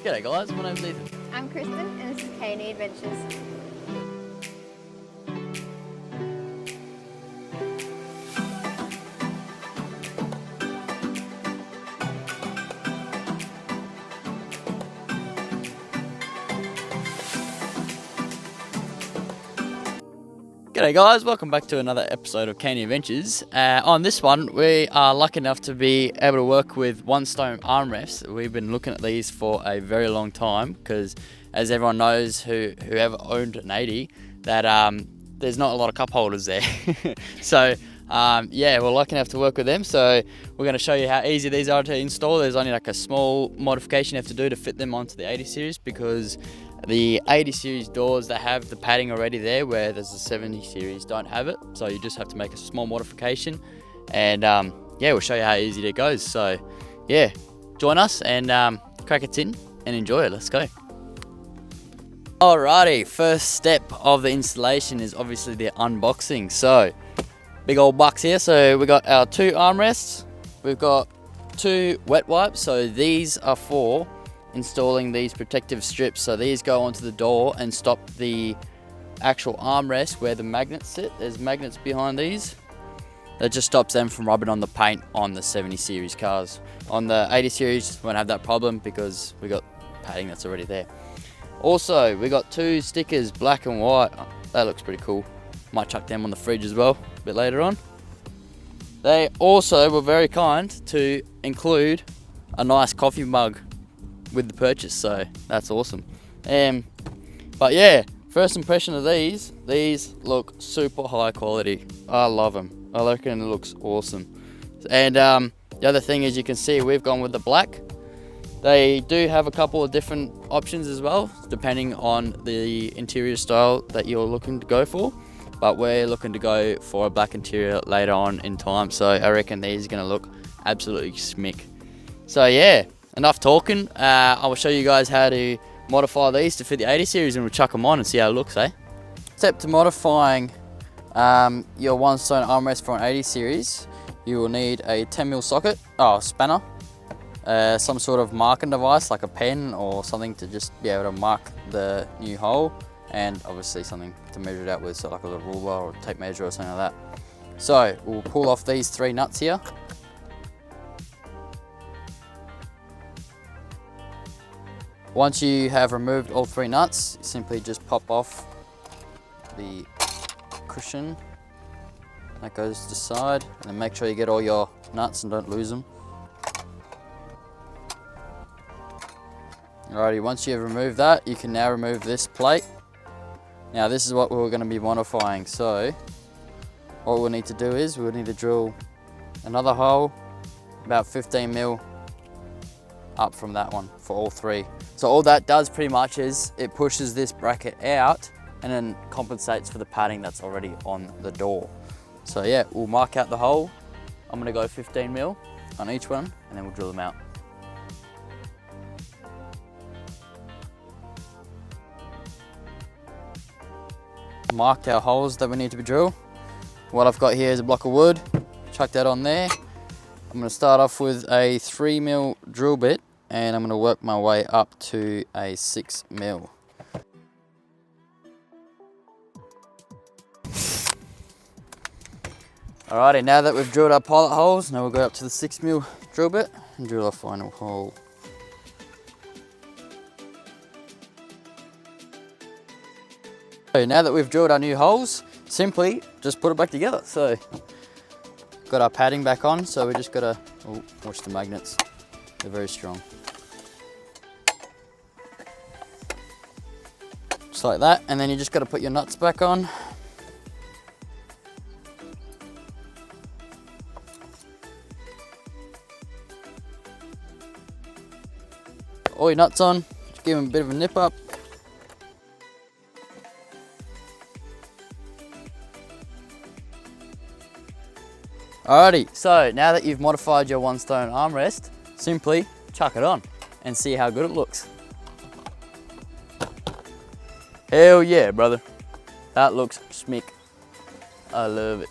G'day guys, my name's Ethan. I'm Kristen and this is K&E Adventures. G'day guys, welcome back to another episode of K&E Adventures. On this one, we are lucky enough to be able to work with One Stone Armrests. We've been looking at these for a very long time because, as everyone knows whoever owned an 80, that there's not a lot of cup holders there. So yeah, we're lucky enough to work with them. So we're going to show you how easy these are to install. There's only like a small modification you have to do to fit them onto the 80 series, because the 80 series doors that have the padding already there, where there's the 70 series don't have it. So you just have to make a small modification, and yeah, we'll show you how easy it goes. So yeah, join us and crack it in and enjoy it. Let's go. Alrighty, first step of the installation is obviously the unboxing. So big old box here. So we got our 2 armrests, we've got 2 wet wipes. So these are for installing these protective strips. So these go onto the door and stop the actual armrest where the magnets sit. There's magnets behind these. That just stops them from rubbing on the paint on the 70 series cars. On the 80 series, won't have that problem because we got padding that's already there. Also, we got 2 stickers, black and white. Oh, that looks pretty cool. Might chuck them on the fridge as well a bit later on. They also were very kind to include a nice coffee mug with the purchase, so that's awesome. But yeah, first impression of these look super high quality. I love them. I reckon it looks awesome. And the other thing is, you can see we've gone with the black. They do have a couple of different options as well, depending on the interior style that you're looking to go for, but we're looking to go for a black interior later on in time, so I reckon these are going to look absolutely smick. So yeah, enough talking. I will show you guys how to modify these to fit the 80 series, and we'll chuck them on and see how it looks, eh? Step to modifying your One Stone armrest for an 80 series, you will need a 10mm socket, spanner, some sort of marking device like a pen or something to just be able to mark the new hole, and obviously something to measure it out with, so like a little ruler or tape measure or something like that. So we'll pull off these 3 nuts here. Once you have removed all 3 nuts, simply just pop off the cushion that goes to the side, and then make sure you get all your nuts and don't lose them. Alrighty, once you have removed that, you can now remove this plate. Now this is what we're going to be modifying. So what we'll need to do is we'll need to drill another hole about 15mm up from that one for all 3. So all that does pretty much is it pushes this bracket out and then compensates for the padding that's already on the door. So yeah, we'll mark out the hole. I'm going to go 15mm on each one, and then we'll drill them out. Marked our holes that we need to be drilled. What I've got here is a block of wood. Chuck that on there. I'm going to start off with a 3mm drill bit, and I'm going to work my way up to a 6mm. Alrighty, now that we've drilled our pilot holes, now we'll go up to the 6mm drill bit and drill our final hole. So now that we've drilled our new holes, simply just put it back together. So got our padding back on, so we just gotta watch the magnets. They're very strong. Just like that, and then you just gotta put your nuts back on. All your nuts on, just give them a bit of a nip up. Alrighty, so now that you've modified your One Stone armrest, simply chuck it on and see how good it looks. Hell yeah, brother. That looks smick. I love it.